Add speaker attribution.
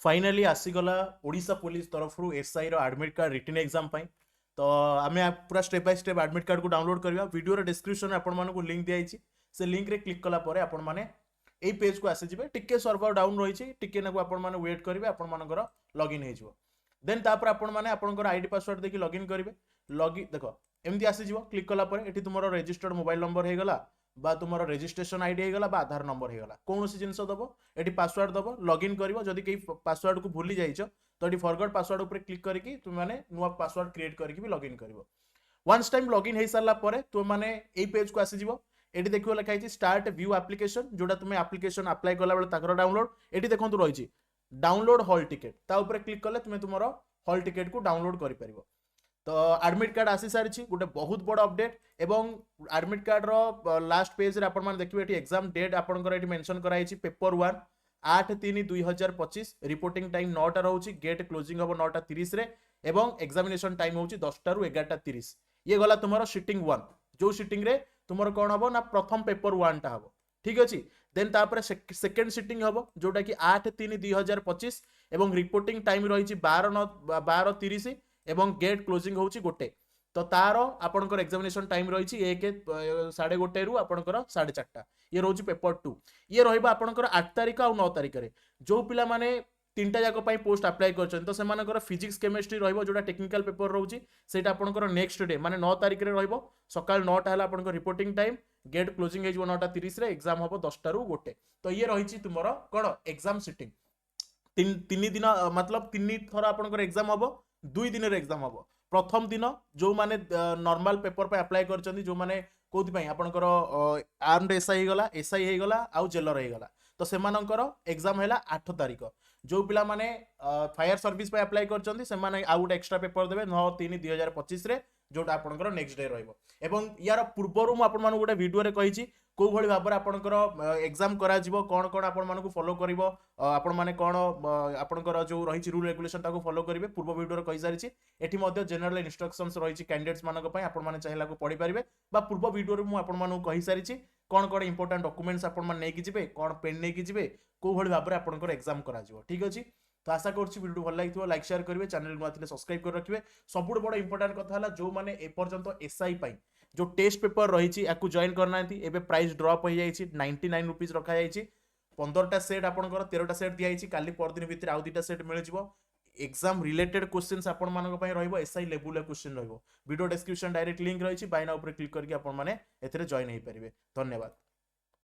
Speaker 1: Finally आसीगला Odisha police तरफ SI रो admit card written exam पाई। तो आम पूरा step by step admit card को डाउनलोड करवा। वीडियो डिस्क्रिप्शन में आपको लिंक दिखाई से लिंक रे क्लिक कला परे आपण माने एई पेज को आसी जिवे। टिके सर्वर डाउन रही टिके नाकु आपण माने वेट करेंगे आपण मानकर लॉगिन हो देन तापर आपण माने आपनकर आईडी पासवर्ड देखि लॉगिन करेंगे। लॉगिन देखो एमती आसीजिवो क्लिक कला परे एठी तुमरो रजिस्टर्ड मोबाइल नंबर हे गला बा तुम रजिस्ट्रेशन आईडी हो गला बा आधार नंबर हो गला कौन सी जिनस दबो एटी पासवर्ड दबो लॉगिन करिवो। जदि कई पासवर्ड को भूली जाइछ तो एटी फॉरगॉट पासवर्ड ऊपर क्लिक करके तुम माने नुवा पासवर्ड क्रिएट करके भी लॉगिन करिवो। वन्स टाइम लॉगिन हो सारा पर तुम माने एई पेज को आसी जिवो। एटी देखियो लिखा है स्टार्ट व्यू एप्लिकेशन जोटा तुम एप्लिकेशन अप्लाई कला बेले ताकर डाउनलोड एटी देखंतु रही डाउनलोड हॉल टिकेट ता ऊपर क्लिक कले तुम तुमरो हॉल टिकेट को डाउनलोड करि परिवो। तो एडमिट कार्ड आसी सारी गोटे बहुत बड़ अपडेट एवं एडमिट कार्ड रो लास्ट पेज रे आपण माने देखिबे एटी एग्जाम डेट आपनकर एटी मेंशन कराई पेपर 1 8/3/2025 रिपोर्टिंग टाइम 9टा रहउची गेट क्लोजिंग हो 9:30 रे एवं एग्जामिनेशन टाइम होउची 10टा रु 11:30। ये गला तुमरो सिटिंग 1 जो सिटिंग रे तुमरो कोन हबो ना प्रथम पेपर 1 टा हबो ठीक अछि। देन तापर सेकंड सिटिंग हबो जोटा कि 8/3/2025 एवं रिपोर्टिंग टाइम रही 12:30 एवं गेट क्लोजिंग होउची गोटे। तो तार आपनकर एग्जामिनेशन टाइम रही 1:30 रु आपनकर 4:30 ये रोज पेपर 2 ये रहिबा आपनकर 8 तारिख और 9 तारिख रे जो पिला माने तीनटा जाक पई पोस्ट अप्लाई करछन तो सेमानकर फिजिक्स केमिस्ट्री रहिबो जोटा टेक्निकल पेपर रहउची सेटा आपनकर नेक्स्ट डे माने 9 तारिख रे रहिबो सकाळ 9टा हला आपनकर रिपोर्टिंग टाइम गेट क्लोजिंग हेजो 9:30 रे एग्जाम हबो 10टा रु गोटे। तो ये रहिची तुमरो कोन एग्जाम सिटिंग तीन दिन मतलब 3 थर आपनकर एग्जाम हबो 2 दिन रे एग्जाम हबो। प्रथम दिन जो माने नॉर्मल पेपर पे अप्लाई करछन जो माने कोथि पई आपनकर आर्म्ड एसआई गला एसआई हे गला आउ जेलर हे गला तो सेमानकर एग्जाम हैला 8 तारिख। जो पिला माने फायर सर्विस पे अप्लाई करछन से माने आउ गोटे एक्स्ट्रा पेपर देबे 9/3/2025 रे जोटा आपनकर नेक्स्ट डे रहइबो। एवं यार पूर्वरु मु आपन मानु गोटे वीडियो रे कहिछि को भली भाबर आपनकर एग्जाम करा जिवो कोन कोन आपन मानको फॉलो करिवो आपन माने कोन आपनकर जो रहिछि रूल रेगुलेशन ताको फॉलो करिवे पूर्व वीडियो रे कहि सारिछि। एठी मध्ये जनरल इंस्ट्रक्शंस रहिछि कैंडिडेट्स मानको पई आपन माने चाहिला को पढि परिबे बा पूर्व वीडियो रे मु आपन मानको कहि सारिछि कोन कोन इंपोर्टेंट डॉक्यूमेंट्स आपन मान नै कि जिवे कोन पेन नै कि जिवे को भली भाबर आपनकर एग्जाम करा जिवो ठीक अछि। तो आशा करछि वीडियो भल लागिथिबो लाइक शेयर करिवे चैनल नु आथिले सब्सक्राइब कर रखिवे। सबुठ बड़ इंपोर्टेंट कथा हला जो माने ए पर्यंत एसआई पई जो टेस्ट पेपर रही याकू जॉइन करना एबे प्राइस ड्रॉप हो जाइए 99 रुपीज रखा जाइए 15टा सेट आपनकर 13टा सेट दिखाई काली परदिन भितर आउ 2टा सेट मिल जिवो। एग्जाम रिलेटेड क्वेश्चंस आपण मानक पई रहइबो एसआई लेवल क्वेश्चन रहइबो। वीडियो डिस्क्रिप्शन डायरेक्ट लिंक रही बाय नाउ ऊपर क्लिक करके आपण माने एथरे जॉइन हे परिबे। धन्यवाद।